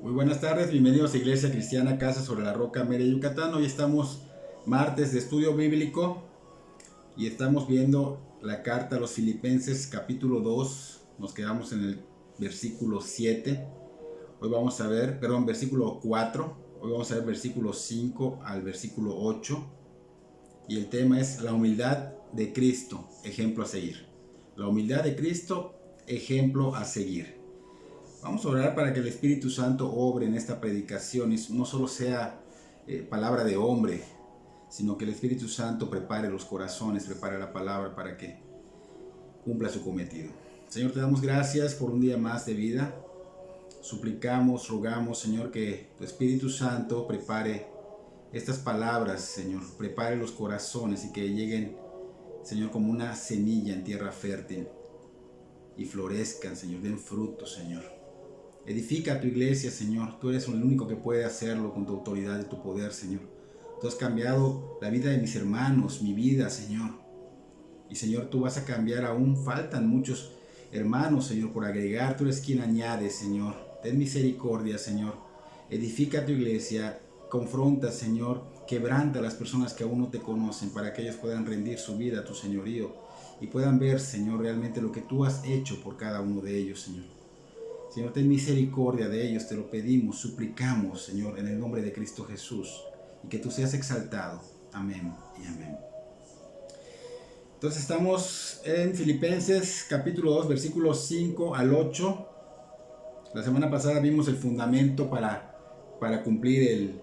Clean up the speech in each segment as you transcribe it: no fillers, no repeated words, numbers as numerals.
Muy buenas tardes, bienvenidos a Iglesia Cristiana Casa sobre la Roca, Mérida, Yucatán. Hoy estamos martes de estudio bíblico y estamos viendo la carta a los Filipenses capítulo 2. Nos quedamos en el versículo 7. Hoy vamos a ver, versículo 4. Hoy vamos a ver versículo 5 al versículo 8. Y el tema es la humildad de Cristo, ejemplo a seguir. La humildad de Cristo, ejemplo a seguir. Vamos a orar para que el Espíritu Santo obre en esta predicación y no solo sea palabra de hombre, sino que el Espíritu Santo prepare los corazones, prepare la palabra para que cumpla su cometido. Señor, te damos gracias por un día más de vida. Suplicamos, rogamos, Señor, que tu Espíritu Santo prepare estas palabras, Señor, prepare los corazones y que lleguen, Señor, como una semilla en tierra fértil y florezcan, Señor, den fruto, Señor. Edifica a tu iglesia, Señor. Tú eres el único que puede hacerlo con tu autoridad y tu poder, Señor. Tú has cambiado la vida de mis hermanos, mi vida, Señor. Y, Señor, tú vas a cambiar. Aún faltan muchos hermanos, Señor, por agregar. Tú eres quien añade, Señor. Ten misericordia, Señor. Edifica a tu iglesia. Confronta, Señor. Quebranta a las personas que aún no te conocen para que ellos puedan rendir su vida a tu señorío y puedan ver, Señor, realmente lo que tú has hecho por cada uno de ellos, Señor. Señor, ten misericordia de ellos, te lo pedimos, suplicamos, Señor, en el nombre de Cristo Jesús, y que tú seas exaltado. Amén y amén. Entonces estamos en Filipenses capítulo 2, versículos 5 al 8. La semana pasada vimos el fundamento para cumplir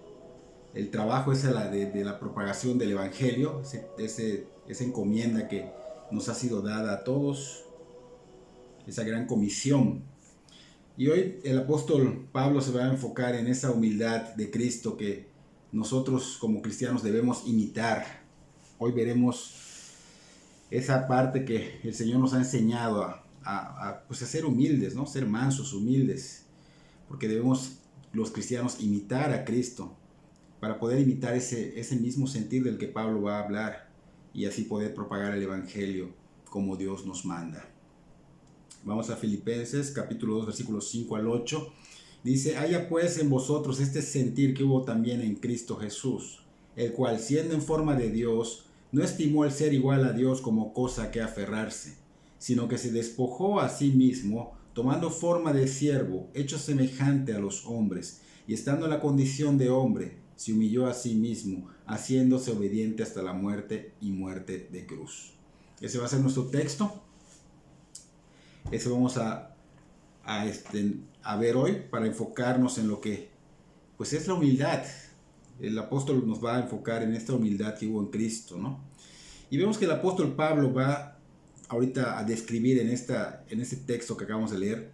el trabajo de la propagación del Evangelio, esa encomienda que nos ha sido dada a todos, esa gran comisión. Y hoy el apóstol Pablo se va a enfocar en esa humildad de Cristo que nosotros como cristianos debemos imitar. Hoy veremos esa parte que el Señor nos ha enseñado a ser humildes, ¿no? Ser mansos, humildes, porque debemos los cristianos imitar a Cristo para poder imitar ese mismo sentir del que Pablo va a hablar y así poder propagar el Evangelio como Dios nos manda. Vamos a Filipenses capítulo 2 versículos 5 al 8. Dice: haya pues en vosotros este sentir que hubo también en Cristo Jesús, el cual siendo en forma de Dios, no estimó el ser igual a Dios como cosa que aferrarse, sino que se despojó a sí mismo, tomando forma de siervo, hecho semejante a los hombres, y estando en la condición de hombre, se humilló a sí mismo, haciéndose obediente hasta la muerte y muerte de cruz. Ese va a ser nuestro texto. Eso vamos a ver hoy para enfocarnos en lo que pues es la humildad. El apóstol nos va a enfocar en esta humildad que hubo en Cristo, ¿no? Y vemos que el apóstol Pablo va ahorita a describir en este texto que acabamos de leer.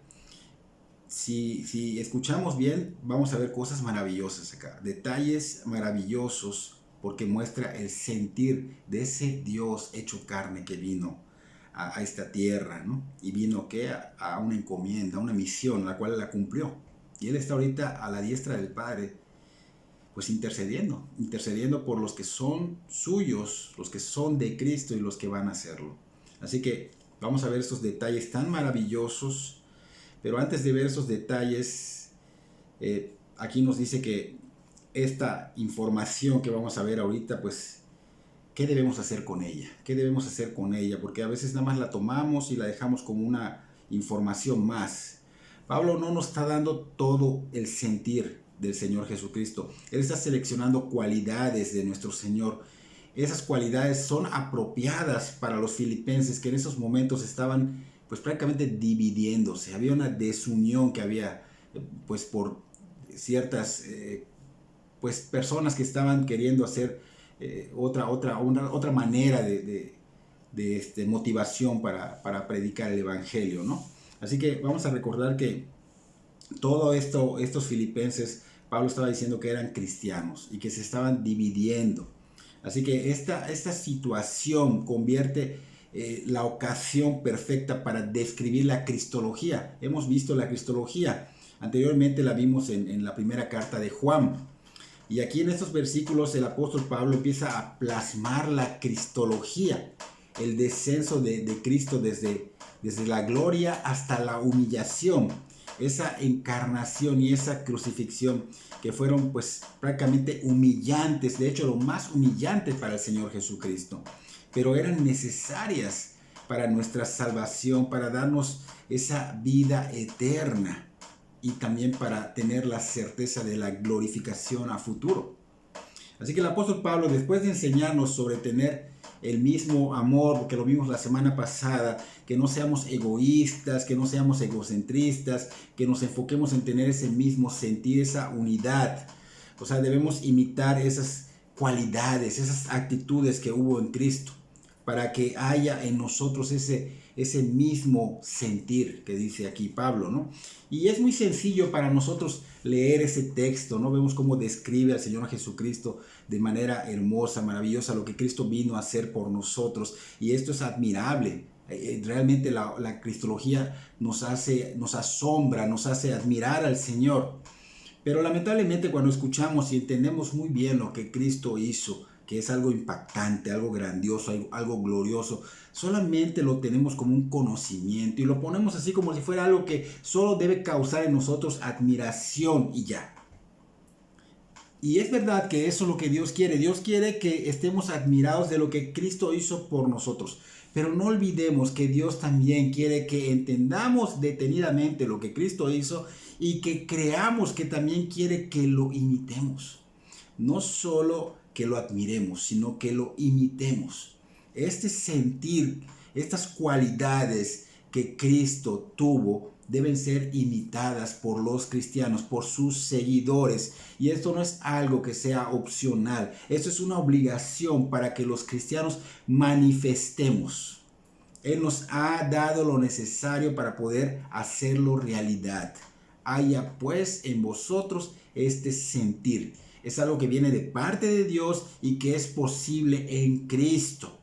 Si escuchamos bien, vamos a ver cosas maravillosas acá, detalles maravillosos, porque muestra el sentir de ese Dios hecho carne que vino a esta tierra, ¿no? Y vino ¿qué? A una encomienda, a una misión, la cual la cumplió. Y Él está ahorita a la diestra del Padre, pues intercediendo por los que son suyos, los que son de Cristo y los que van a hacerlo. Así que vamos a ver estos detalles tan maravillosos, pero antes de ver esos detalles, aquí nos dice que esta información que vamos a ver ahorita, pues ¿qué debemos hacer con ella? ¿Qué debemos hacer con ella? Porque a veces nada más la tomamos y la dejamos como una información más. Pablo no nos está dando todo el sentir del Señor Jesucristo. Él está seleccionando cualidades de nuestro Señor. Esas cualidades son apropiadas para los filipenses que en esos momentos estaban pues prácticamente dividiéndose. Había una desunión que había pues por ciertas pues personas que estaban queriendo hacer otra manera de motivación para predicar el Evangelio, ¿no? Así que vamos a recordar que todo esto, estos filipenses, Pablo estaba diciendo que eran cristianos y que se estaban dividiendo. Así que esta situación convierte la ocasión perfecta para describir la cristología. Hemos visto la cristología, anteriormente la vimos en la primera carta de Juan. Y aquí en estos versículos el apóstol Pablo empieza a plasmar la cristología, el descenso de Cristo desde la gloria hasta la humillación. esa encarnación y esa crucifixión que fueron pues prácticamente humillantes, de hecho lo más humillante para el Señor Jesucristo, pero eran necesarias para nuestra salvación, para darnos esa vida eterna y también para tener la certeza de la glorificación a futuro. Así que el apóstol Pablo, después de enseñarnos sobre tener el mismo amor, porque lo vimos la semana pasada, que no seamos egoístas, que no seamos egocentristas, que nos enfoquemos en tener ese mismo sentir, esa unidad. O sea, debemos imitar esas cualidades, esas actitudes que hubo en Cristo, para que haya en nosotros ese mismo sentir que dice aquí Pablo, ¿no? Y es muy sencillo para nosotros leer ese texto, ¿no? Vemos cómo describe al Señor Jesucristo de manera hermosa, maravillosa, lo que Cristo vino a hacer por nosotros. Y esto es admirable. Realmente la cristología nos asombra, nos hace admirar al Señor. Pero lamentablemente cuando escuchamos y entendemos muy bien lo que Cristo hizo, que es algo impactante, algo grandioso, algo glorioso, solamente lo tenemos como un conocimiento y lo ponemos así como si fuera algo que solo debe causar en nosotros admiración y ya. Y es verdad que eso es lo que Dios quiere. Dios quiere que estemos admirados de lo que Cristo hizo por nosotros. Pero no olvidemos que Dios también quiere que entendamos detenidamente lo que Cristo hizo y que creamos que también quiere que lo imitemos. No solo que lo admiremos, sino que lo imitemos. Este sentir, estas cualidades que Cristo tuvo, deben ser imitadas por los cristianos, por sus seguidores. Y esto no es algo que sea opcional. Esto es una obligación para que los cristianos manifestemos. Él nos ha dado lo necesario para poder hacerlo realidad. Haya pues en vosotros este sentir. Es algo que viene de parte de Dios y que es posible en Cristo.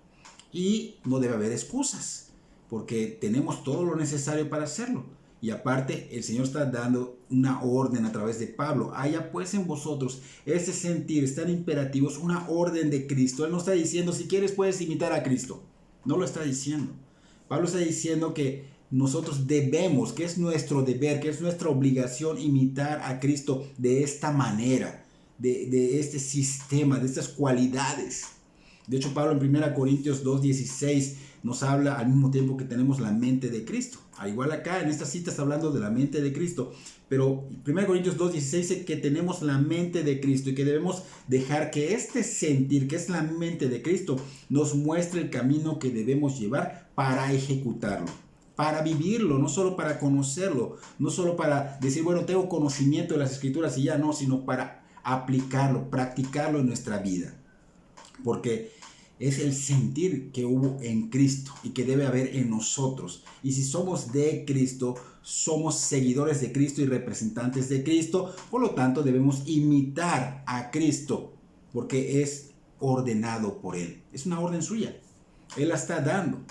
Y no debe haber excusas, porque tenemos todo lo necesario para hacerlo. Y aparte, el Señor está dando una orden a través de Pablo. Haya pues en vosotros ese sentir, estar imperativos, una orden de Cristo. Él no está diciendo, si quieres puedes imitar a Cristo. No lo está diciendo. Pablo está diciendo que nosotros debemos, que es nuestro deber, que es nuestra obligación imitar a Cristo de esta manera, de este sistema, de estas cualidades. De hecho, Pablo en 1 Corintios 2:16 nos habla al mismo tiempo que tenemos la mente de Cristo. Al igual acá en esta cita está hablando de la mente de Cristo, pero 1 Corintios 2:16 dice que tenemos la mente de Cristo y que debemos dejar que este sentir, que es la mente de Cristo, nos muestre el camino que debemos llevar para ejecutarlo, para vivirlo, no solo para conocerlo, no solo para decir, bueno, tengo conocimiento de las Escrituras y ya no, sino para aplicarlo, practicarlo en nuestra vida. Porque es el sentir que hubo en Cristo y que debe haber en nosotros. Y si somos de Cristo, somos seguidores de Cristo y representantes de Cristo. Por lo tanto, debemos imitar a Cristo porque es ordenado por Él. Es una orden suya. Él la está dando.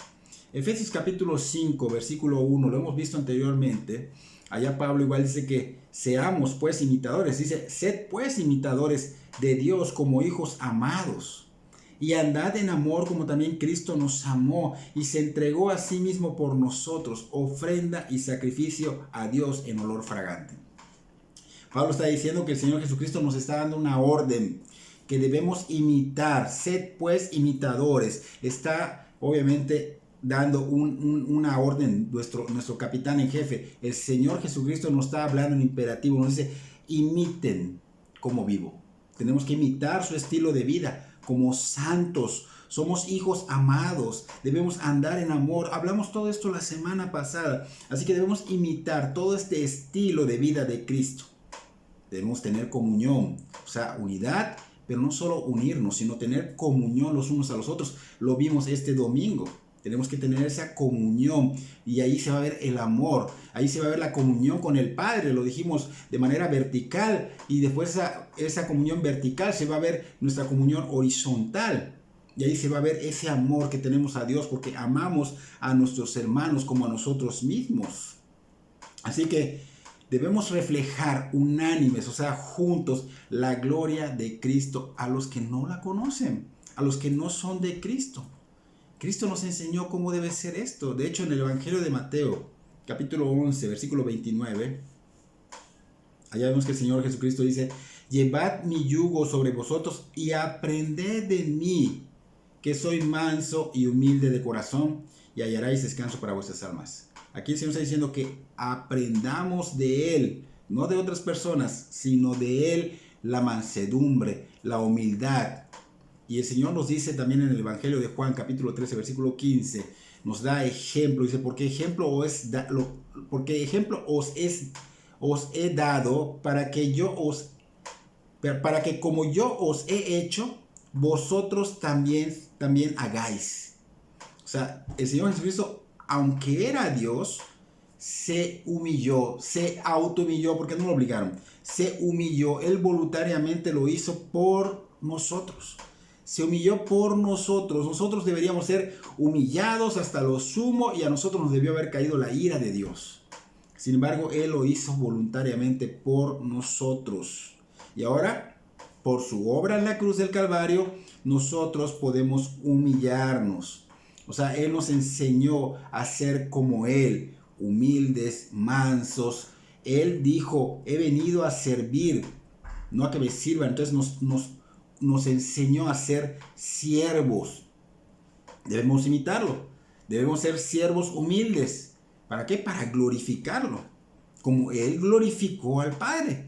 Efesios capítulo 5, versículo 1, lo hemos visto anteriormente. Allá Pablo igual dice que seamos pues imitadores. Dice, sed pues imitadores de Dios como hijos amados. Y andad en amor como también Cristo nos amó y se entregó a sí mismo por nosotros, ofrenda y sacrificio a Dios en olor fragante. Pablo está diciendo que el Señor Jesucristo nos está dando una orden que debemos imitar. Sed pues imitadores. Está obviamente dando una orden nuestro capitán en jefe. El Señor Jesucristo nos está hablando en imperativo. Nos dice, imiten como vivo. Tenemos que imitar su estilo de vida. Como santos, somos hijos amados, debemos andar en amor. Hablamos todo esto la semana pasada, así que debemos imitar todo este estilo de vida de Cristo. Debemos tener comunión, o sea, unidad, pero no solo unirnos, sino tener comunión los unos a los otros. Lo vimos este domingo. Tenemos que tener esa comunión y ahí se va a ver el amor, ahí se va a ver la comunión con el Padre, lo dijimos de manera vertical y después esa comunión vertical se va a ver nuestra comunión horizontal y ahí se va a ver ese amor que tenemos a Dios porque amamos a nuestros hermanos como a nosotros mismos. Así que debemos reflejar unánimes, o sea, juntos, la gloria de Cristo a los que no la conocen, a los que no son de Cristo. Cristo nos enseñó cómo debe ser esto. De hecho, en el Evangelio de Mateo, capítulo 11, versículo 29, Allá vemos que el Señor Jesucristo dice: llevad mi yugo sobre vosotros y aprended de mí, que soy manso y humilde de corazón, y hallaréis descanso para vuestras almas. Aquí el Señor está diciendo que aprendamos de Él, no de otras personas, sino de Él, la mansedumbre, la humildad. Y el Señor nos dice también en el Evangelio de Juan, capítulo 13, versículo 15, nos da ejemplo. Dice: porque ejemplo os he dado para que como yo os he hecho, vosotros también hagáis. O sea, el Señor Jesucristo, aunque era Dios, se humilló, se autohumilló, porque no lo obligaron. Se humilló, Él voluntariamente lo hizo por nosotros. Se humilló por nosotros. Nosotros deberíamos ser humillados hasta lo sumo, y a nosotros nos debió haber caído la ira de Dios. Sin embargo, Él lo hizo voluntariamente por nosotros. Y ahora, por su obra en la cruz del Calvario, nosotros podemos humillarnos. O sea, Él nos enseñó a ser como Él, humildes, mansos. Él dijo: he venido a servir, no a que me sirvan. Entonces nos enseñó a ser siervos. Debemos imitarlo. Debemos ser siervos humildes. ¿Para qué? Para glorificarlo, como Él glorificó al Padre.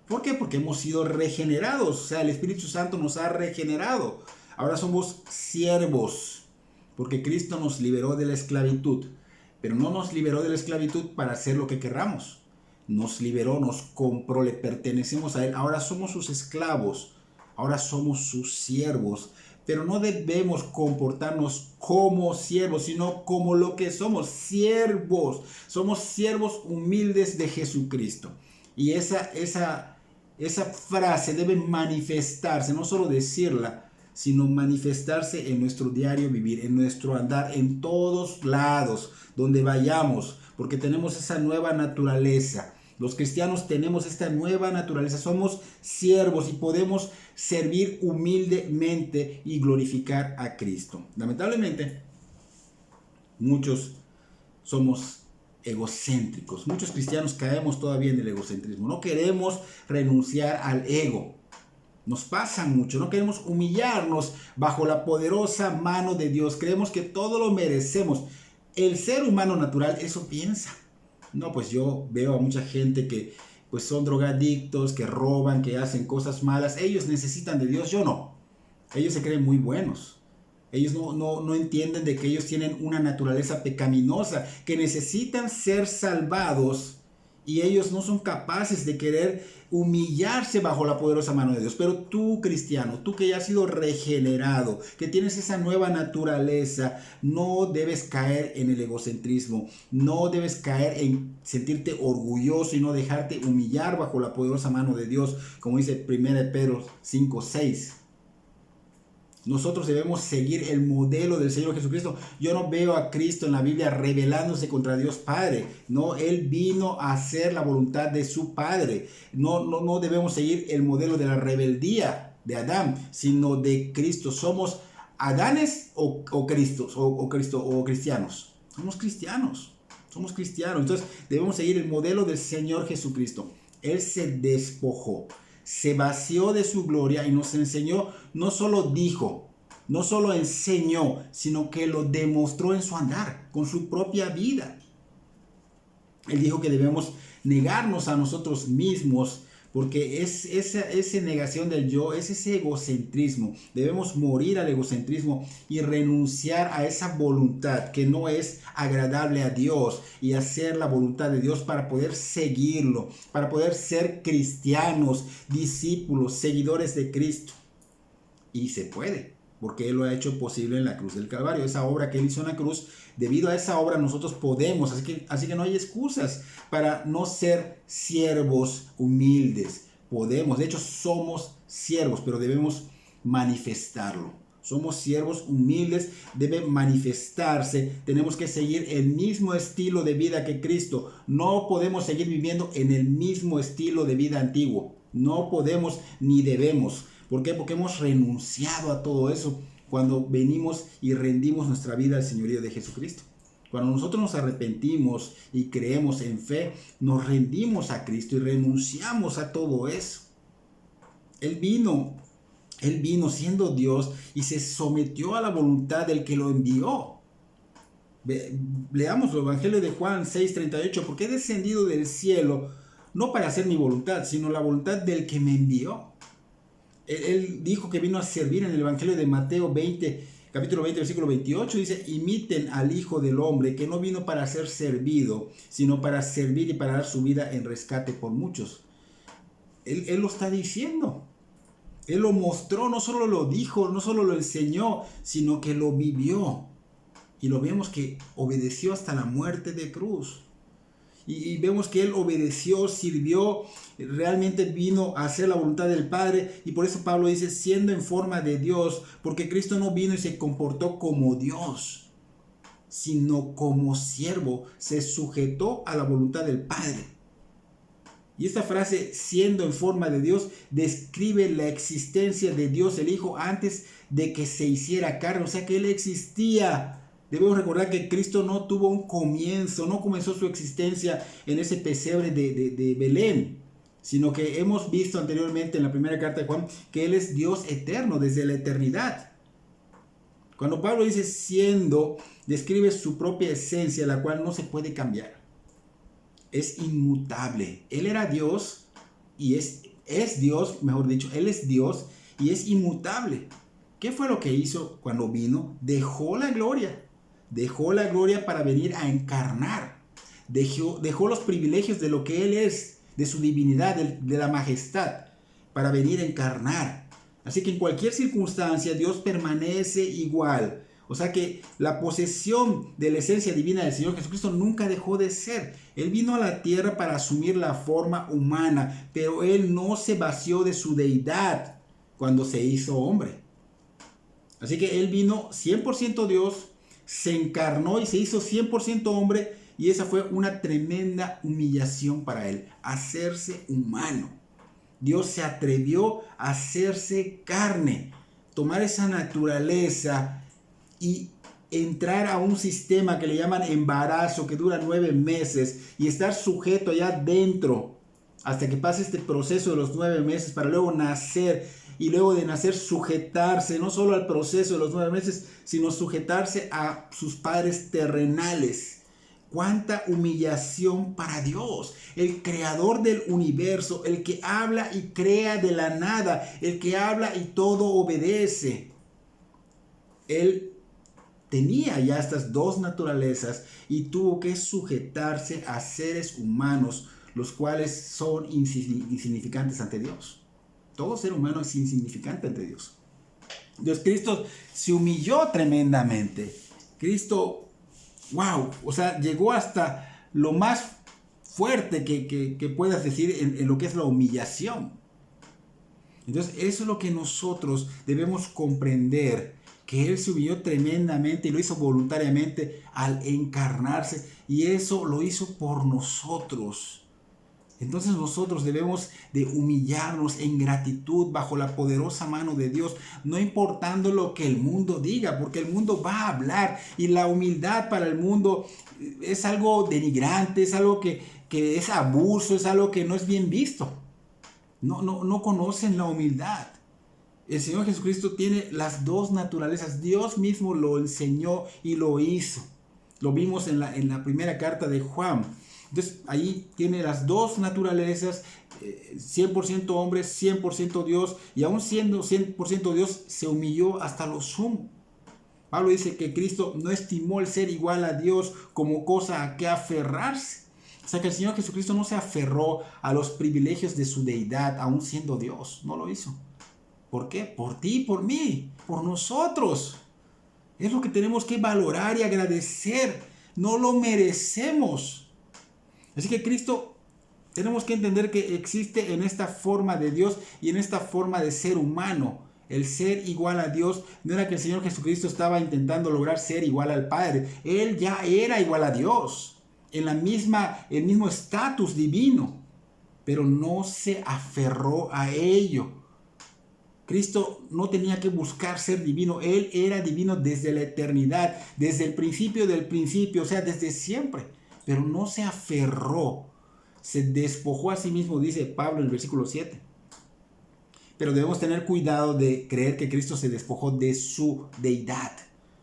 ¿Por qué? Porque hemos sido regenerados. O sea, el Espíritu Santo nos ha regenerado. Ahora somos siervos, porque Cristo nos liberó de la esclavitud. Pero no nos liberó de la esclavitud para hacer lo que querramos. Nos liberó, nos compró, le pertenecemos a Él. Ahora somos sus esclavos. Ahora somos sus siervos. Pero no debemos comportarnos como siervos, sino como lo que somos, siervos. Somos siervos humildes de Jesucristo. Y esa frase debe manifestarse, no solo decirla, sino manifestarse en nuestro diario vivir, en nuestro andar, en todos lados, donde vayamos, porque tenemos esa nueva naturaleza. Los cristianos tenemos esta nueva naturaleza, somos siervos y podemos servir humildemente y glorificar a Cristo. Lamentablemente, muchos somos egocéntricos. Muchos cristianos caemos todavía en el egocentrismo. No queremos renunciar al ego. Nos pasa mucho. No queremos humillarnos bajo la poderosa mano de Dios. Creemos que todo lo merecemos. El ser humano natural eso piensa. No, pues yo veo a mucha gente que pues son drogadictos, que roban, que hacen cosas malas. Ellos necesitan de Dios, yo no. Ellos se creen muy buenos. Ellos no entienden de que ellos tienen una naturaleza pecaminosa, que necesitan ser salvados, y ellos no son capaces de querer humillarse bajo la poderosa mano de Dios. Pero tú, cristiano, tú que ya has sido regenerado, que tienes esa nueva naturaleza, no debes caer en el egocentrismo, no debes caer en sentirte orgulloso y no dejarte humillar bajo la poderosa mano de Dios, como dice 1 Pedro 5:6. Nosotros debemos seguir el modelo del Señor Jesucristo. Yo no veo a Cristo en la Biblia rebelándose contra Dios Padre. No, Él vino a hacer la voluntad de su Padre. No debemos seguir el modelo de la rebeldía de Adán, sino de Cristo. ¿Somos Adanes o cristianos? Somos cristianos. Somos cristianos. Entonces debemos seguir el modelo del Señor Jesucristo. Él se despojó, se vació de su gloria y nos enseñó. No solo dijo, no solo enseñó, sino que lo demostró en su andar, con su propia vida. Él dijo que debemos negarnos a nosotros mismos, porque es esa negación del yo, es ese egocentrismo. Debemos morir al egocentrismo y renunciar a esa voluntad que no es agradable a Dios, y hacer la voluntad de Dios para poder seguirlo, para poder ser cristianos, discípulos, seguidores de Cristo. Y se puede, porque Él lo ha hecho posible en la cruz del Calvario. Esa obra que Él hizo en la cruz, debido a esa obra nosotros podemos. Así que no hay excusas para no ser siervos humildes. Podemos, de hecho somos siervos, pero debemos manifestarlo. Somos siervos humildes, debe manifestarse. Tenemos que seguir el mismo estilo de vida que Cristo. No podemos seguir viviendo en el mismo estilo de vida antiguo. No podemos ni debemos. ¿Por qué? Porque hemos renunciado a todo eso cuando venimos y rendimos nuestra vida al señorío de Jesucristo. Cuando nosotros nos arrepentimos y creemos en fe, nos rendimos a Cristo y renunciamos a todo eso. Él vino siendo Dios y se sometió a la voluntad del que lo envió. Leamos el Evangelio de Juan 6:38, porque he descendido del cielo no para hacer mi voluntad, sino la voluntad del que me envió. Él dijo que vino a servir. En el Evangelio de Mateo 20, capítulo 20, versículo 28, dice: imiten al Hijo del Hombre, que no vino para ser servido, sino para servir y para dar su vida en rescate por muchos. Él lo está diciendo. Él lo mostró, no solo lo dijo, no solo lo enseñó, sino que lo vivió. Y lo vemos que obedeció hasta la muerte de cruz. Y vemos que Él obedeció, sirvió, realmente vino a hacer la voluntad del Padre. Y por eso Pablo dice, siendo en forma de Dios, porque Cristo no vino y se comportó como Dios, sino como siervo, se sujetó a la voluntad del Padre. Y esta frase, siendo en forma de Dios, describe la existencia de Dios el Hijo antes de que se hiciera carne. O sea que Él existía. Debemos recordar que Cristo no tuvo un comienzo, no comenzó su existencia en ese pesebre de Belén, sino que hemos visto anteriormente en la primera carta de Juan que Él es Dios eterno desde la eternidad. Cuando Pablo dice siendo, describe su propia esencia, la cual no se puede cambiar. Es inmutable. Él era Dios y es Dios, mejor dicho, Él es Dios y es inmutable. ¿Qué fue lo que hizo cuando vino? Dejó la gloria para venir a encarnar. Dejó los privilegios de lo que Él es, de su divinidad, de la majestad, para venir a encarnar. Así que en cualquier circunstancia Dios permanece igual. O sea que la posesión de la esencia divina del Señor Jesucristo nunca dejó de ser. Él vino a la tierra para asumir la forma humana, pero Él no se vació de su deidad cuando se hizo hombre. Así que Él vino 100% Dios, se encarnó y se hizo 100% hombre, y esa fue una tremenda humillación para Él, hacerse humano. Dios se atrevió a hacerse carne, tomar esa naturaleza y entrar a un sistema que le llaman embarazo, que dura 9 meses, y estar sujeto allá dentro hasta que pase este proceso de los 9 meses para luego nacer, y luego de nacer sujetarse no solo al proceso de los 9 meses, sino sujetarse a sus padres terrenales. ¡Cuánta humillación para Dios! El creador del universo, el que habla y crea de la nada, el que habla y todo obedece. Él tenía ya estas dos naturalezas y tuvo que sujetarse a seres humanos, los cuales son insignificantes ante Dios. Todo ser humano es insignificante ante Dios. Dios, Cristo se humilló tremendamente. Cristo, wow, o sea, llegó hasta lo más fuerte que puedas decir en lo que es la humillación. Entonces, eso es lo que nosotros debemos comprender, que Él se humilló tremendamente y lo hizo voluntariamente al encarnarse, y eso lo hizo por nosotros. Entonces nosotros debemos de humillarnos en gratitud bajo la poderosa mano de Dios, no importando lo que el mundo diga, porque el mundo va a hablar, y la humildad para el mundo es algo denigrante, es algo que es abuso, es algo que no es bien visto. No conocen la humildad. El Señor Jesucristo tiene las dos naturalezas. Dios mismo lo enseñó y lo hizo. Lo vimos en la primera carta de Juan. Entonces ahí tiene las dos naturalezas, 100% hombre, 100% Dios, y aún siendo 100% Dios, se humilló hasta lo sumo. Pablo dice que Cristo no estimó el ser igual a Dios como cosa a que aferrarse. O sea que el Señor Jesucristo no se aferró a los privilegios de su deidad, aún siendo Dios. No lo hizo. ¿Por qué? Por ti, por mí, por nosotros. Es lo que tenemos que valorar y agradecer. No lo merecemos. Así que Cristo, tenemos que entender que existe en esta forma de Dios y en esta forma de ser humano. El ser igual a Dios no era que el Señor Jesucristo estaba intentando lograr ser igual al Padre. Él ya era igual a Dios, en el mismo estatus divino, pero no se aferró a ello. Cristo no tenía que buscar ser divino, Él era divino desde la eternidad, desde el principio del principio, o sea, desde siempre, pero no se aferró, se despojó a sí mismo, dice Pablo en el versículo 7. Pero debemos tener cuidado de creer que Cristo se despojó de su deidad.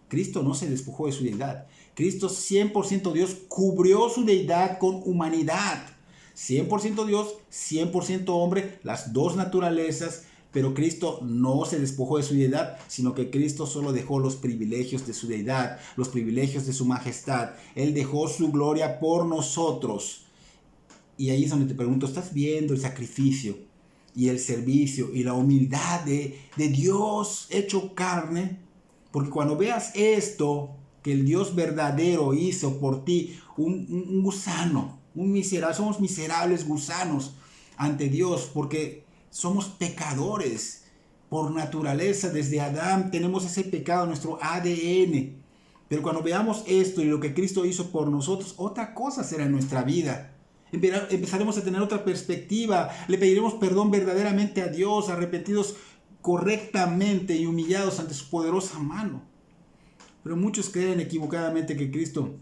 Cristo no se despojó de su deidad. Cristo 100% Dios cubrió su deidad con humanidad. 100% Dios, 100% hombre, las dos naturalezas, pero Cristo no se despojó de su deidad, sino que Cristo solo dejó los privilegios de su deidad, los privilegios de su majestad. Él dejó su gloria por nosotros. Y ahí es donde te pregunto, ¿estás viendo el sacrificio y el servicio y la humildad de Dios hecho carne? Porque cuando veas esto, que el Dios verdadero hizo por ti, un gusano, un miserable, somos miserables gusanos ante Dios, porque somos pecadores por naturaleza. Desde Adán tenemos ese pecado en nuestro ADN. Pero cuando veamos esto y lo que Cristo hizo por nosotros, otra cosa será en nuestra vida. Empezaremos a tener otra perspectiva, le pediremos perdón verdaderamente a Dios, arrepentidos correctamente y humillados ante su poderosa mano. Pero muchos creen equivocadamente que Cristo,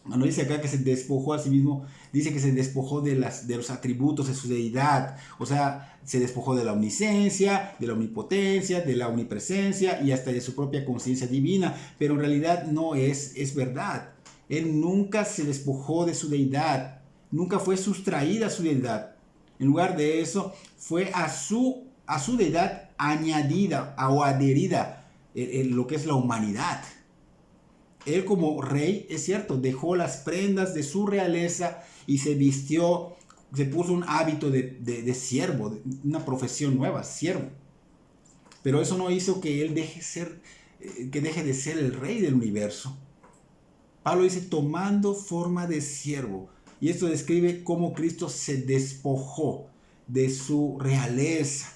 cuando dice acá que se despojó a sí mismo, dice que se despojó de los atributos de su deidad, o sea, se despojó de la omnisciencia, de la omnipotencia, de la omnipresencia y hasta de su propia conciencia divina, pero en realidad no es verdad. Él nunca se despojó de su deidad, nunca fue sustraída a su deidad. En lugar de eso, fue a su deidad añadida o adherida lo que es la humanidad. Él como rey, es cierto, dejó las prendas de su realeza y se vistió, se puso un hábito de siervo, una profesión nueva, siervo. Pero eso no hizo que él deje de ser el rey del universo. Pablo dice, tomando forma de siervo. Y esto describe cómo Cristo se despojó de su realeza.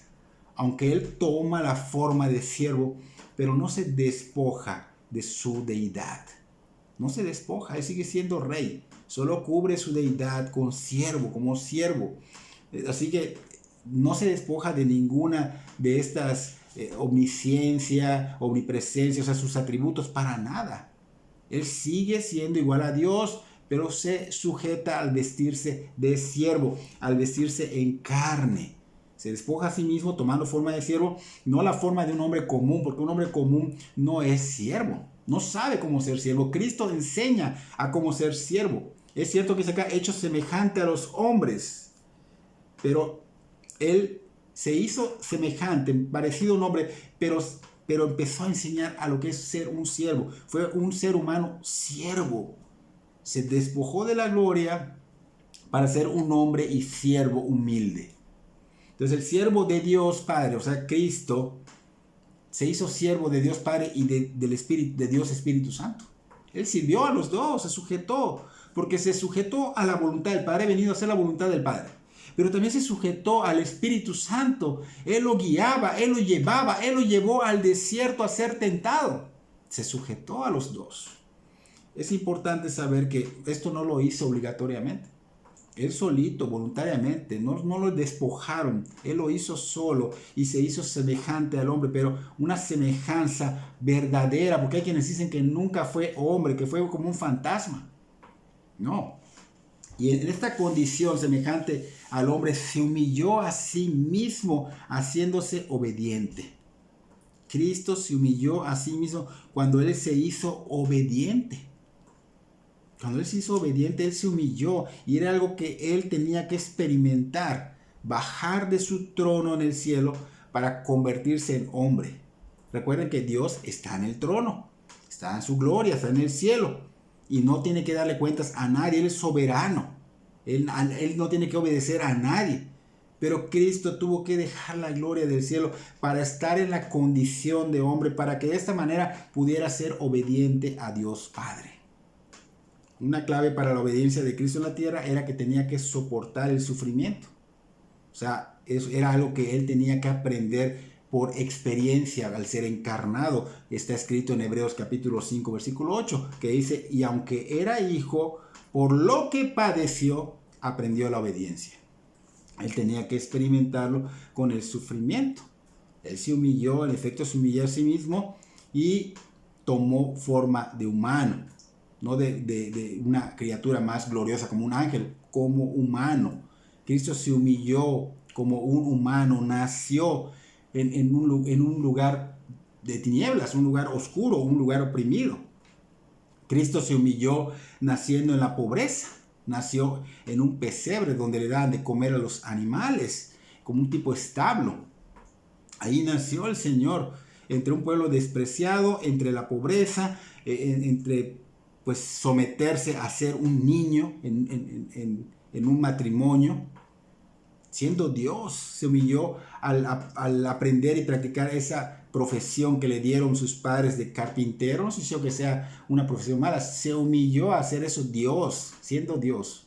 Aunque él toma la forma de siervo, pero no se despoja de su deidad. No se despoja, él sigue siendo rey. Solo cubre su deidad con siervo, como siervo. Así que no se despoja de ninguna de estas omnisciencia, omnipresencia, o sea, sus atributos para nada. Él sigue siendo igual a Dios, pero se sujeta al vestirse de siervo, al vestirse en carne. Se despoja a sí mismo tomando forma de siervo, no la forma de un hombre común, porque un hombre común no es siervo, no sabe cómo ser siervo. Cristo enseña a cómo ser siervo. Es cierto que se ha hecho semejante a los hombres, pero él se hizo semejante, parecido a un hombre, pero empezó a enseñar a lo que es ser un siervo. Fue un ser humano siervo. Se despojó de la gloria para ser un hombre y siervo humilde. Entonces el siervo de Dios Padre, o sea, Cristo, se hizo siervo de Dios Padre y del Espíritu, de Dios Espíritu Santo. Él sirvió a los dos, se sujetó, porque se sujetó a la voluntad del Padre, ha venido a hacer la voluntad del Padre. Pero también se sujetó al Espíritu Santo. Él lo guiaba, Él lo llevaba, Él lo llevó al desierto a ser tentado. Se sujetó a los dos. Es importante saber que esto no lo hizo obligatoriamente. Él solito, voluntariamente, no lo despojaron. Él lo hizo solo y se hizo semejante al hombre, pero una semejanza verdadera, porque hay quienes dicen que nunca fue hombre, que fue como un fantasma. No. Y en esta condición semejante al hombre se humilló a sí mismo, haciéndose obediente. Cristo se humilló a sí mismo cuando Él se hizo obediente. Cuando Él se hizo obediente, Él se humilló y era algo que Él tenía que experimentar, bajar de su trono en el cielo para convertirse en hombre. Recuerden que Dios está en el trono, está en su gloria, está en el cielo y no tiene que darle cuentas a nadie, Él es soberano, Él no tiene que obedecer a nadie. Pero Cristo tuvo que dejar la gloria del cielo para estar en la condición de hombre, para que de esta manera pudiera ser obediente a Dios Padre. Una clave para la obediencia de Cristo en la tierra era que tenía que soportar el sufrimiento. O sea, eso era algo que Él tenía que aprender por experiencia al ser encarnado. Está escrito en Hebreos capítulo 5, versículo 8, que dice, y aunque era hijo, por lo que padeció, aprendió la obediencia. Él tenía que experimentarlo con el sufrimiento. Él se humilló, en efecto se humilló a sí mismo y tomó forma de humano, no de una criatura más gloriosa como un ángel, como humano. Cristo se humilló como un humano, nació en un lugar de tinieblas, un lugar oscuro, un lugar oprimido. Cristo se humilló naciendo en la pobreza, nació en un pesebre donde le daban de comer a los animales, como un tipo establo. Ahí nació el Señor, entre un pueblo despreciado, entre la pobreza, entre pues someterse a ser un niño en un matrimonio. Siendo Dios, se humilló al aprender y practicar esa profesión que le dieron sus padres de carpintero. No sé si que sea una profesión mala, se humilló a hacer eso Dios, siendo Dios.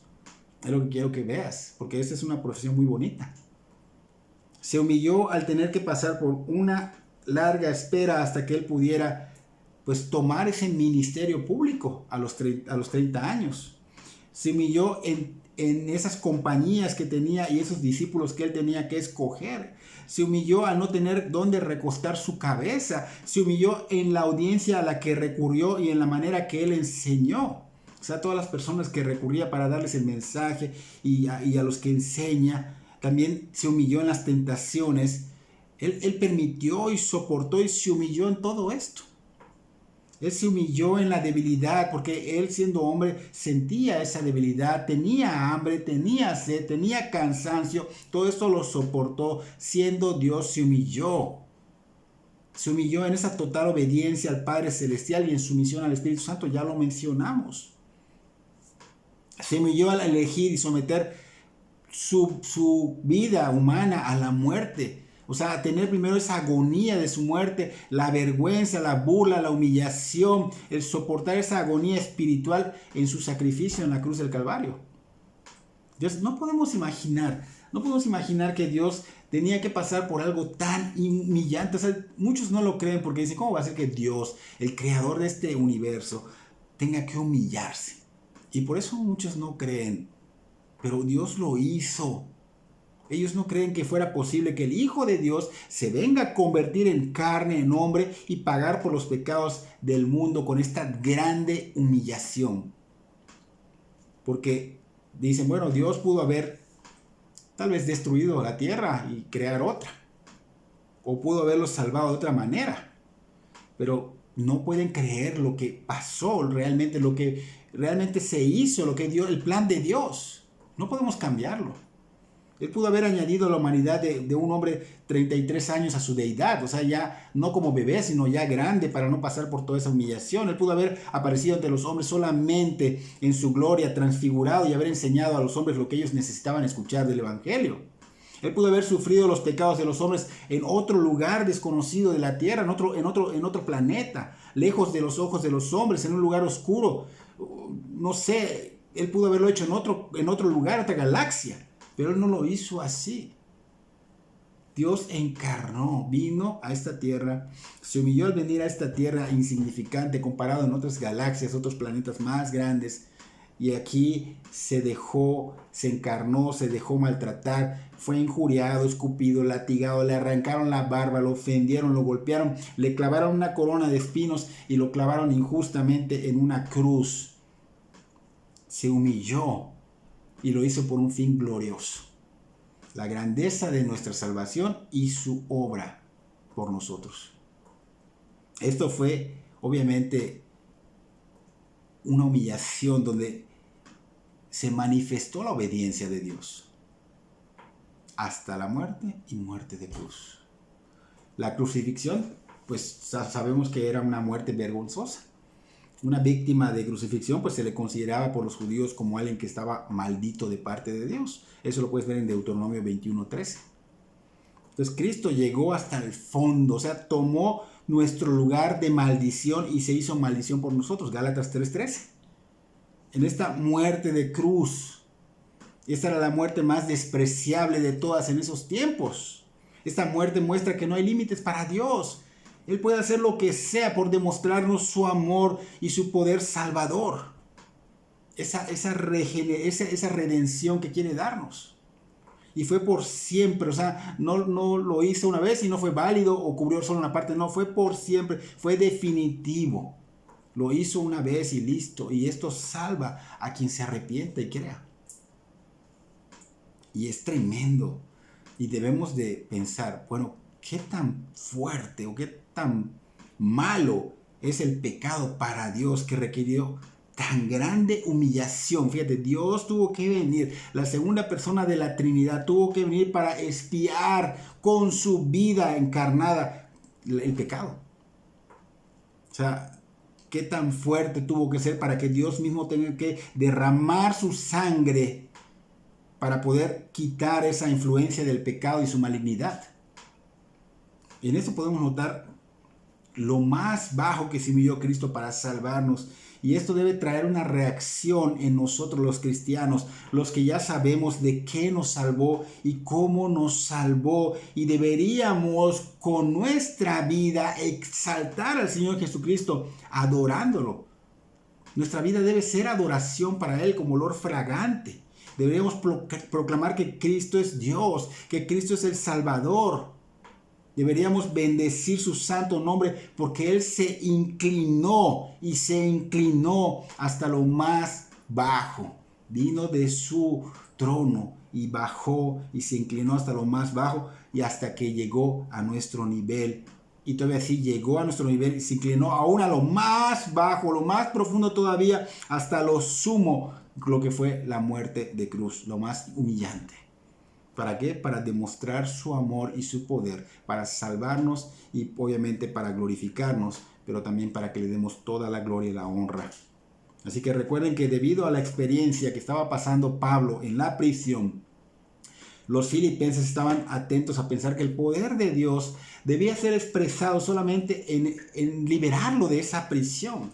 Es lo que quiero que veas, porque esta es una profesión muy bonita. Se humilló al tener que pasar por una larga espera hasta que él pudiera pues tomar ese ministerio público a los 30 años. Se humilló en esas compañías que tenía y esos discípulos que él tenía que escoger. Se humilló a no tener dónde recostar su cabeza. Se humilló en la audiencia a la que recurrió y en la manera que él enseñó. O sea, todas las personas que recurría para darles el mensaje y a los que enseña. También se humilló en las tentaciones. Él permitió y soportó y se humilló en todo esto. Él se humilló en la debilidad porque él siendo hombre sentía esa debilidad, tenía hambre, tenía sed, tenía cansancio. Todo esto lo soportó. Siendo Dios se humilló. Se humilló en esa total obediencia al Padre Celestial y en sumisión al Espíritu Santo. Ya lo mencionamos. Se humilló al elegir y someter su vida humana a la muerte. O sea, tener primero esa agonía de su muerte, la vergüenza, la burla, la humillación, el soportar esa agonía espiritual en su sacrificio en la cruz del Calvario. Dios, no podemos imaginar que Dios tenía que pasar por algo tan humillante. O sea, muchos no lo creen porque dicen, ¿cómo va a ser que Dios, el creador de este universo, tenga que humillarse? Y por eso muchos no creen. Pero Dios lo hizo. Ellos no creen que fuera posible que el Hijo de Dios se venga a convertir en carne, en hombre y pagar por los pecados del mundo con esta grande humillación. Porque dicen, bueno, Dios pudo haber tal vez destruido la tierra y crear otra. O pudo haberlos salvado de otra manera. Pero no pueden creer lo que pasó realmente, lo que realmente se hizo, lo que dio el plan de Dios. No podemos cambiarlo. Él pudo haber añadido a la humanidad de un hombre 33 años a su deidad, o sea, ya no como bebé, sino ya grande para no pasar por toda esa humillación. Él pudo haber aparecido ante los hombres solamente en su gloria, transfigurado y haber enseñado a los hombres lo que ellos necesitaban escuchar del Evangelio. Él pudo haber sufrido los pecados de los hombres en otro lugar desconocido de la tierra, en otro planeta, lejos de los ojos de los hombres, en un lugar oscuro. No sé, él pudo haberlo hecho en otro lugar, otra galaxia. Pero él no lo hizo así. Dios encarnó, vino a esta tierra, se humilló al venir a esta tierra insignificante comparado en otras galaxias, otros planetas más grandes. Y aquí se encarnó, se dejó maltratar, fue injuriado, escupido, latigado, le arrancaron la barba, lo ofendieron, lo golpearon, le clavaron una corona de espinos y lo clavaron injustamente en una cruz. Se humilló. Y lo hizo por un fin glorioso. La grandeza de nuestra salvación y su obra por nosotros. Esto fue, obviamente, una humillación donde se manifestó la obediencia de Dios. Hasta la muerte y muerte de cruz. La crucifixión, pues sabemos que era una muerte vergonzosa. Una víctima de crucifixión pues se le consideraba por los judíos como alguien que estaba maldito de parte de Dios. Eso lo puedes ver en Deuteronomio 21:13. Entonces Cristo llegó hasta el fondo, o sea, tomó nuestro lugar de maldición y se hizo maldición por nosotros. Gálatas 3:13. En esta muerte de cruz, esta era la muerte más despreciable de todas en esos tiempos. Esta muerte muestra que no hay límites para Dios. Él puede hacer lo que sea por demostrarnos su amor y su poder salvador. Esa redención que quiere darnos. y fue por siempre. O sea, no lo hizo una vez y no fue válido o cubrió solo una parte. No, fue por siempre, fue definitivo. Lo hizo una vez y listo. Y esto salva a quien se arrepienta y crea. Y es tremendo. Y debemos de pensar, bueno, ¿qué tan fuerte o qué tan malo es el pecado para Dios que requirió tan grande humillación? Fíjate, Dios tuvo que venir, la segunda persona de la Trinidad tuvo que venir para expiar con su vida encarnada el pecado. O sea, ¿qué tan fuerte tuvo que ser para que Dios mismo tenga que derramar su sangre para poder quitar esa influencia del pecado y su malignidad? Y en eso podemos notar lo más bajo que se humilló Cristo para salvarnos. Y esto debe traer una reacción en nosotros los cristianos, los que ya sabemos de qué nos salvó y cómo nos salvó. Y deberíamos con nuestra vida exaltar al Señor Jesucristo, adorándolo. Nuestra vida debe ser adoración para Él como olor fragante. Deberíamos proclamar que Cristo es Dios, que Cristo es el Salvador. Deberíamos bendecir su santo nombre porque Él se inclinó y se inclinó hasta lo más bajo. Vino de su trono y bajó y se inclinó hasta lo más bajo y hasta que llegó a nuestro nivel. Y todavía así llegó a nuestro nivel y se inclinó aún a lo más bajo, lo más profundo todavía, hasta lo sumo, lo que fue la muerte de cruz, lo más humillante. ¿Para qué? Para demostrar su amor y su poder, para salvarnos y obviamente para glorificarnos, pero también para que le demos toda la gloria y la honra. Así que recuerden que debido a la experiencia que estaba pasando Pablo en la prisión, los filipenses estaban atentos a pensar que el poder de Dios debía ser expresado solamente en liberarlo de esa prisión.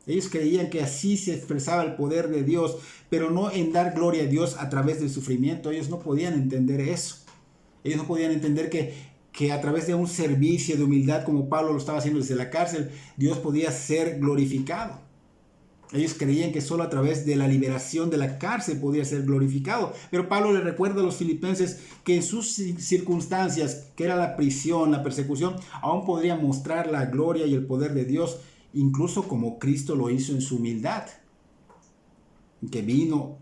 Ellos creían que así se expresaba el poder de Dios, pero no en dar gloria a Dios a través del sufrimiento. Ellos no podían entender eso. Ellos no podían entender que a través de un servicio de humildad como Pablo lo estaba haciendo desde la cárcel, Dios podía ser glorificado. Ellos creían que solo a través de la liberación de la cárcel podía ser glorificado. Pero Pablo le recuerda a los filipenses que en sus circunstancias, que era la prisión, la persecución, aún podría mostrar la gloria y el poder de Dios, incluso como Cristo lo hizo en su humildad, que vino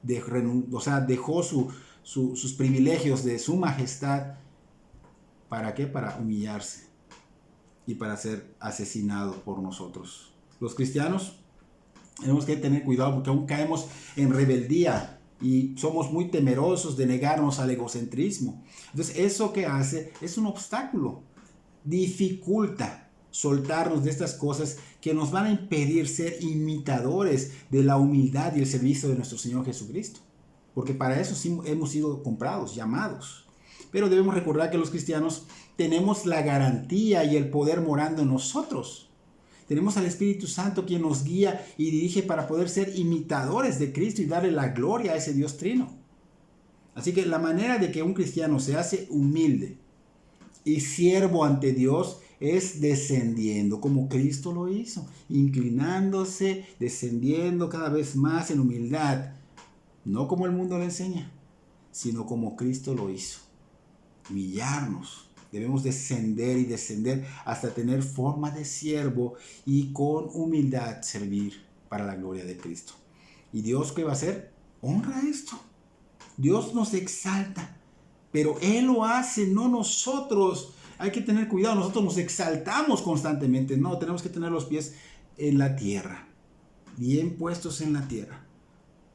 dejó sus privilegios de su majestad. ¿Para qué? Para humillarse y para ser asesinado por nosotros. Los cristianos tenemos que tener cuidado porque aún caemos en rebeldía y somos muy temerosos de negarnos al egocentrismo. Entonces eso que hace es un obstáculo, dificulta soltarnos de estas cosas que nos van a impedir ser imitadores de la humildad y el servicio de nuestro Señor Jesucristo. Porque para eso sí hemos sido comprados, llamados. Pero debemos recordar que los cristianos tenemos la garantía y el poder morando en nosotros. Tenemos al Espíritu Santo quien nos guía y dirige para poder ser imitadores de Cristo y darle la gloria a ese Dios trino. Así que la manera de que un cristiano se hace humilde y siervo ante Dios es descendiendo, como Cristo lo hizo, inclinándose, descendiendo cada vez más en humildad, no como el mundo lo enseña, sino como Cristo lo hizo, humillarnos. Debemos descender y descender hasta tener forma de siervo y con humildad servir para la gloria de Cristo. ¿Y Dios qué va a hacer? Honra esto. Dios nos exalta, pero Él lo hace, no nosotros. Hay que tener cuidado, nosotros nos exaltamos constantemente. No, tenemos que tener los pies en la tierra, bien puestos en la tierra.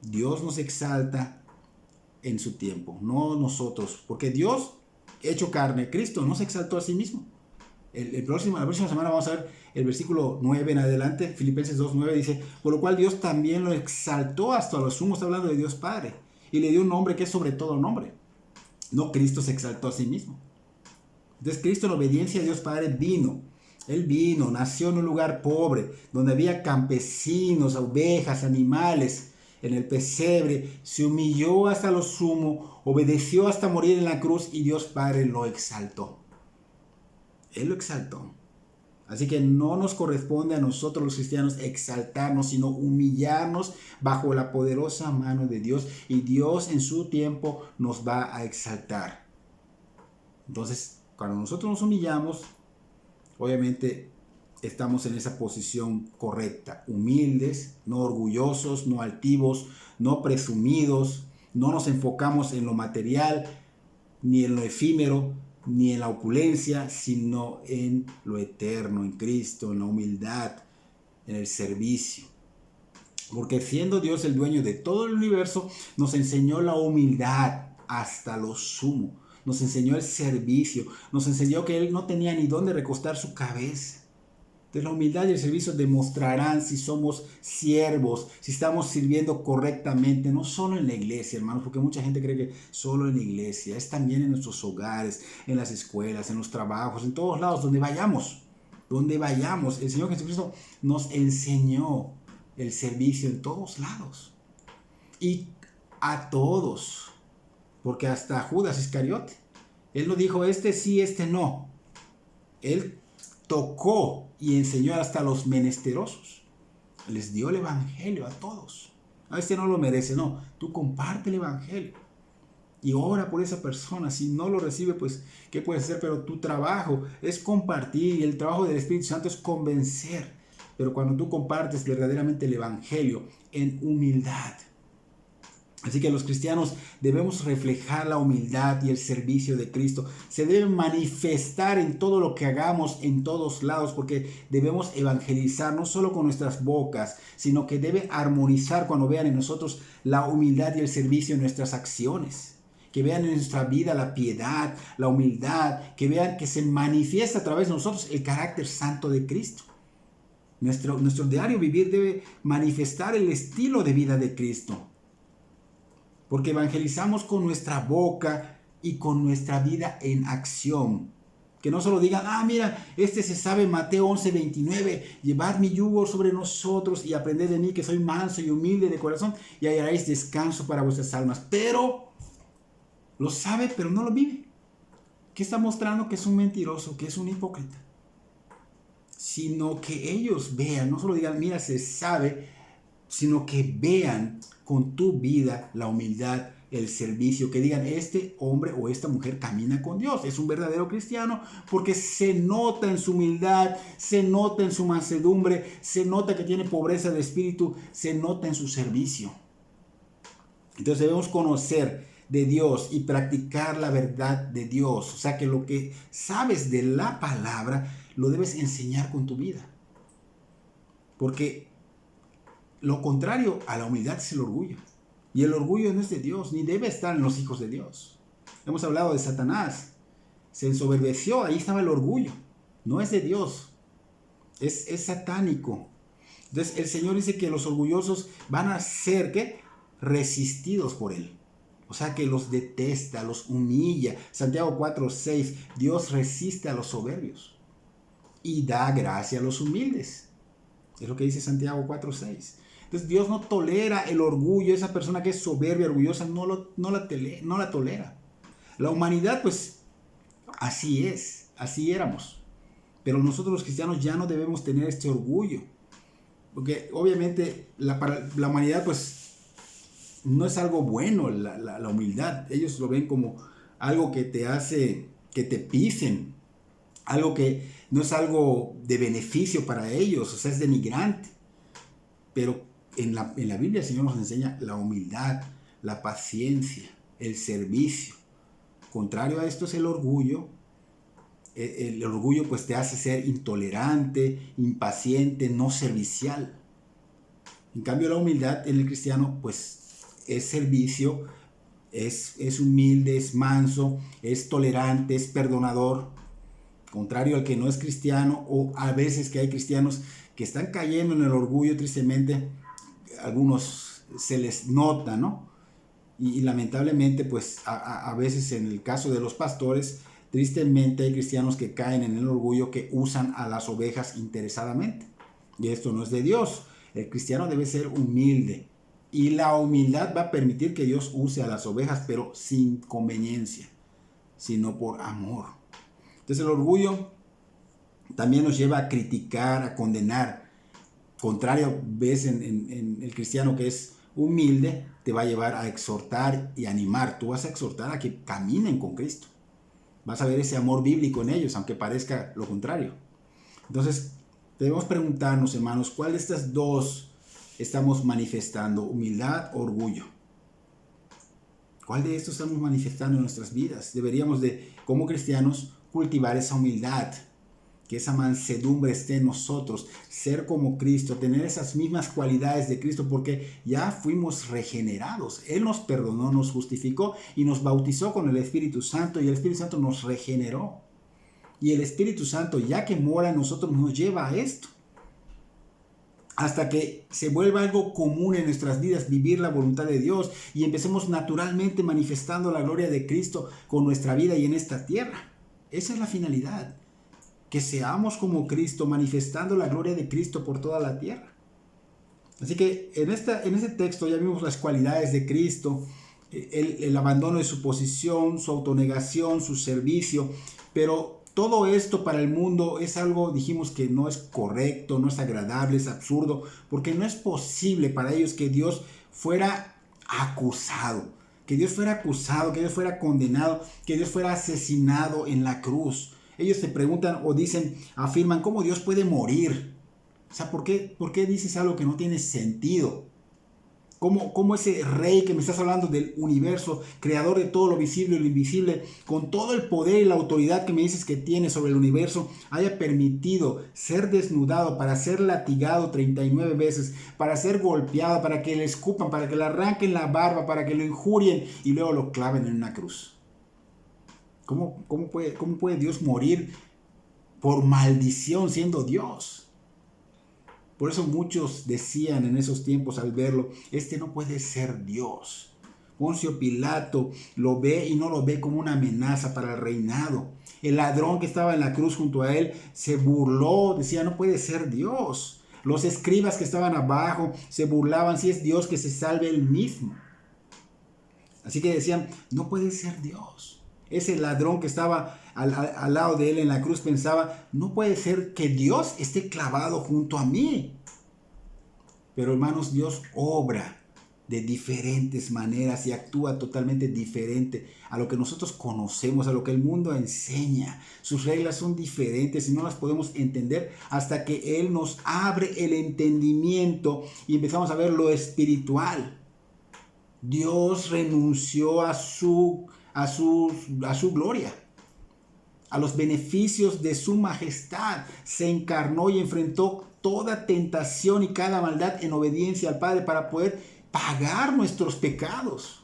Dios nos exalta en su tiempo, no nosotros, porque Dios, hecho carne, Cristo no se exaltó a sí mismo. La próxima semana vamos a ver el versículo 9 en adelante, Filipenses 2:9 dice, por lo cual Dios también lo exaltó hasta lo sumo, está hablando de Dios Padre, y le dio un nombre que es sobre todo nombre. No, Cristo se exaltó a sí mismo. Entonces Cristo en obediencia a Dios Padre vino. Él vino, nació en un lugar pobre, donde había campesinos, ovejas, animales, en el pesebre, se humilló hasta lo sumo, obedeció hasta morir en la cruz y Dios Padre lo exaltó. Él lo exaltó. Así que no nos corresponde a nosotros los cristianos exaltarnos, sino humillarnos bajo la poderosa mano de Dios, y Dios en su tiempo nos va a exaltar. Entonces, cuando nosotros nos humillamos, obviamente estamos en esa posición correcta, humildes, no orgullosos, no altivos, no presumidos, no nos enfocamos en lo material, ni en lo efímero, ni en la opulencia, sino en lo eterno, en Cristo, en la humildad, en el servicio. Porque siendo Dios el dueño de todo el universo, nos enseñó la humildad hasta lo sumo. Nos enseñó el servicio, nos enseñó que Él no tenía ni dónde recostar su cabeza. Entonces la humildad y el servicio demostrarán si somos siervos, si estamos sirviendo correctamente, no solo en la iglesia, hermanos, porque mucha gente cree que solo en la iglesia, es también en nuestros hogares, en las escuelas, en los trabajos, en todos lados, donde vayamos. Donde vayamos, el Señor Jesucristo nos enseñó el servicio en todos lados. Y a todos, porque hasta Judas Iscariote, Él no dijo este sí, este no. Él tocó y enseñó hasta a los menesterosos. Les dio el evangelio a todos. A este no lo merece, no. Tú comparte el evangelio y ora por esa persona. Si no lo recibe, pues, ¿qué puedes hacer? Pero tu trabajo es compartir, y el trabajo del Espíritu Santo es convencer. Pero cuando tú compartes verdaderamente el evangelio en humildad. Así que los cristianos debemos reflejar la humildad y el servicio de Cristo. Se debe manifestar en todo lo que hagamos, en todos lados, porque debemos evangelizar no solo con nuestras bocas, sino que debe armonizar cuando vean en nosotros la humildad y el servicio en nuestras acciones. Que vean en nuestra vida la piedad, la humildad, que vean que se manifiesta a través de nosotros el carácter santo de Cristo. Nuestro diario vivir debe manifestar el estilo de vida de Cristo. Porque evangelizamos con nuestra boca y con nuestra vida en acción. Que no solo digan, mira, este se sabe Mateo 11:29, llevad mi yugo sobre nosotros y aprended de mí que soy manso y humilde de corazón y hallaréis descanso para vuestras almas. Pero lo sabe, pero no lo vive. ¿Qué está mostrando? Que es un mentiroso, que es un hipócrita. Sino que ellos vean, no solo digan, mira, se sabe, sino que vean con tu vida la humildad, el servicio, que digan, este hombre o esta mujer camina con Dios, es un verdadero cristiano, porque se nota en su humildad, se nota en su mansedumbre, se nota que tiene pobreza de espíritu, se nota en su servicio. Entonces debemos conocer de Dios y practicar la verdad de Dios. O sea que lo que sabes de la palabra lo debes enseñar con tu vida. Porque lo contrario a la humildad es el orgullo. Y el orgullo no es de Dios, ni debe estar en los hijos de Dios. Hemos hablado de Satanás. Se ensoberbeció, ahí estaba el orgullo. No es de Dios. Es satánico. Entonces el Señor dice que los orgullosos van a ser, ¿qué? Resistidos por Él. O sea que los detesta, los humilla. Santiago 4:6, Dios resiste a los soberbios y da gracia a los humildes. Es lo que dice Santiago 4:6. Entonces Dios no tolera el orgullo. Esa persona que es soberbia, orgullosa, no la tolera. La humanidad, pues, así es, así éramos. Pero nosotros los cristianos ya no debemos tener este orgullo. Porque obviamente la humanidad, pues, no es algo bueno la humildad. Ellos lo ven como algo que te hace que te pisen. Algo que no es algo de beneficio para ellos, o sea, es denigrante. Pero en la Biblia el Señor nos enseña la humildad, la paciencia, el servicio. Contrario a esto es el orgullo. El orgullo pues te hace ser intolerante, impaciente, no servicial. En cambio la humildad en el cristiano pues es servicio, es humilde, es manso, es tolerante, es perdonador. Contrario al que no es cristiano, o a veces que hay cristianos que están cayendo en el orgullo, tristemente, algunos se les nota, ¿no? Y lamentablemente, pues a veces en el caso de los pastores, tristemente hay cristianos que caen en el orgullo, que usan a las ovejas interesadamente. Y esto no es de Dios. El cristiano debe ser humilde. Y la humildad va a permitir que Dios use a las ovejas, pero sin conveniencia, sino por amor. Entonces el orgullo también nos lleva a criticar, a condenar. Contrario, ves en el cristiano que es humilde, te va a llevar a exhortar y animar. Tú vas a exhortar a que caminen con Cristo. Vas a ver ese amor bíblico en ellos, aunque parezca lo contrario. Entonces, debemos preguntarnos, hermanos, ¿cuál de estas dos estamos manifestando? ¿Humildad o orgullo? ¿Cuál de estos estamos manifestando en nuestras vidas? Deberíamos de, como cristianos, cultivar esa humildad, que esa mansedumbre esté en nosotros, ser como Cristo, tener esas mismas cualidades de Cristo, porque ya fuimos regenerados. Él nos perdonó, nos justificó y nos bautizó con el Espíritu Santo, y el Espíritu Santo nos regeneró. Y el Espíritu Santo, ya que mora en nosotros, nos lleva a esto, hasta que se vuelva algo común en nuestras vidas, vivir la voluntad de Dios, y empecemos naturalmente manifestando la gloria de Cristo con nuestra vida y en esta tierra. Esa es la finalidad, que seamos como Cristo, manifestando la gloria de Cristo por toda la tierra. Así que en este texto ya vimos las cualidades de Cristo, el abandono de su posición, su autonegación, su servicio, pero todo esto para el mundo es algo, dijimos, que no es correcto, no es agradable, es absurdo, porque no es posible para ellos que Dios fuera acusado, que Dios fuera condenado, que Dios fuera asesinado en la cruz. Ellos se preguntan o dicen, afirman, ¿cómo Dios puede morir? O sea, ¿por qué dices algo que no tiene sentido? ¿Cómo ese rey que me estás hablando del universo, creador de todo lo visible y lo invisible, con todo el poder y la autoridad que me dices que tiene sobre el universo, haya permitido ser desnudado para ser latigado 39 veces, para ser golpeado, para que le escupan, para que le arranquen la barba, para que lo injurien y luego lo claven en una cruz? ¿Cómo puede Dios morir por maldición siendo Dios? Por eso muchos decían en esos tiempos al verlo, este no puede ser Dios. Poncio Pilato lo ve y no lo ve como una amenaza para el reinado. El ladrón que estaba en la cruz junto a él se burló, decía, no puede ser Dios. Los escribas que estaban abajo se burlaban, si es Dios que se salve él mismo. Así que decían, no puede ser Dios. Ese ladrón que estaba al lado de él en la cruz pensaba, no puede ser que Dios esté clavado junto a mí. Pero hermanos, Dios obra de diferentes maneras y actúa totalmente diferente a lo que nosotros conocemos, a lo que el mundo enseña. Sus reglas son diferentes y no las podemos entender hasta que Él nos abre el entendimiento y empezamos a ver lo espiritual. Dios renunció a su gloria, a los beneficios de su majestad, se encarnó y enfrentó toda tentación y cada maldad en obediencia al Padre para poder pagar nuestros pecados.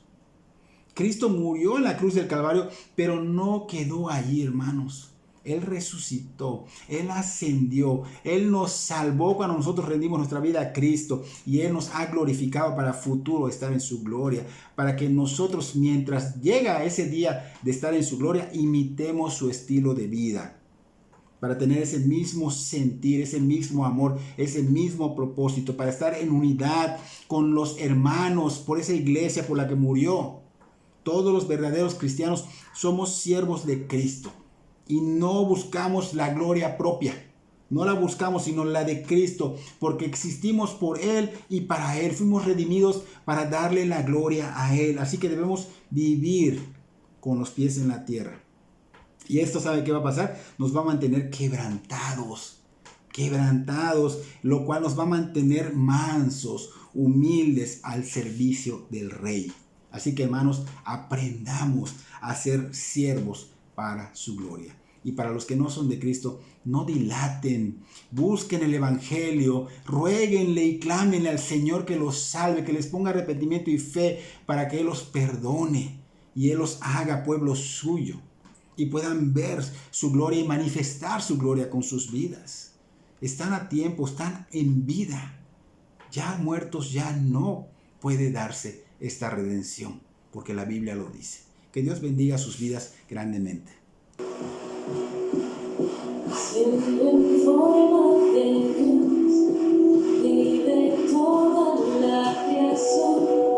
Cristo murió en la cruz del Calvario, pero no quedó allí, hermanos. Él resucitó, Él ascendió, Él nos salvó cuando nosotros rendimos nuestra vida a Cristo y Él nos ha glorificado para futuro estar en su gloria, para que nosotros mientras llega ese día de estar en su gloria, imitemos su estilo de vida, para tener ese mismo sentir, ese mismo amor, ese mismo propósito, para estar en unidad con los hermanos por esa iglesia por la que murió. Todos los verdaderos cristianos somos siervos de Cristo. Y no buscamos la gloria propia, no la buscamos sino la de Cristo, porque existimos por Él y para Él, fuimos redimidos para darle la gloria a Él, así que debemos vivir con los pies en la tierra. Y esto, ¿sabe qué va a pasar? Nos va a mantener quebrantados, lo cual nos va a mantener mansos, humildes al servicio del Rey. Así que hermanos, aprendamos a ser siervos para su gloria. Y para los que no son de Cristo, no dilaten, busquen el Evangelio, ruéguenle y clámenle al Señor que los salve, que les ponga arrepentimiento y fe para que Él los perdone y Él los haga pueblo suyo y puedan ver su gloria y manifestar su gloria con sus vidas. Están a tiempo, están en vida. Ya muertos ya no puede darse esta redención, porque la Biblia lo dice. Que Dios bendiga sus vidas grandemente. En forma de Dios, vive toda la creación.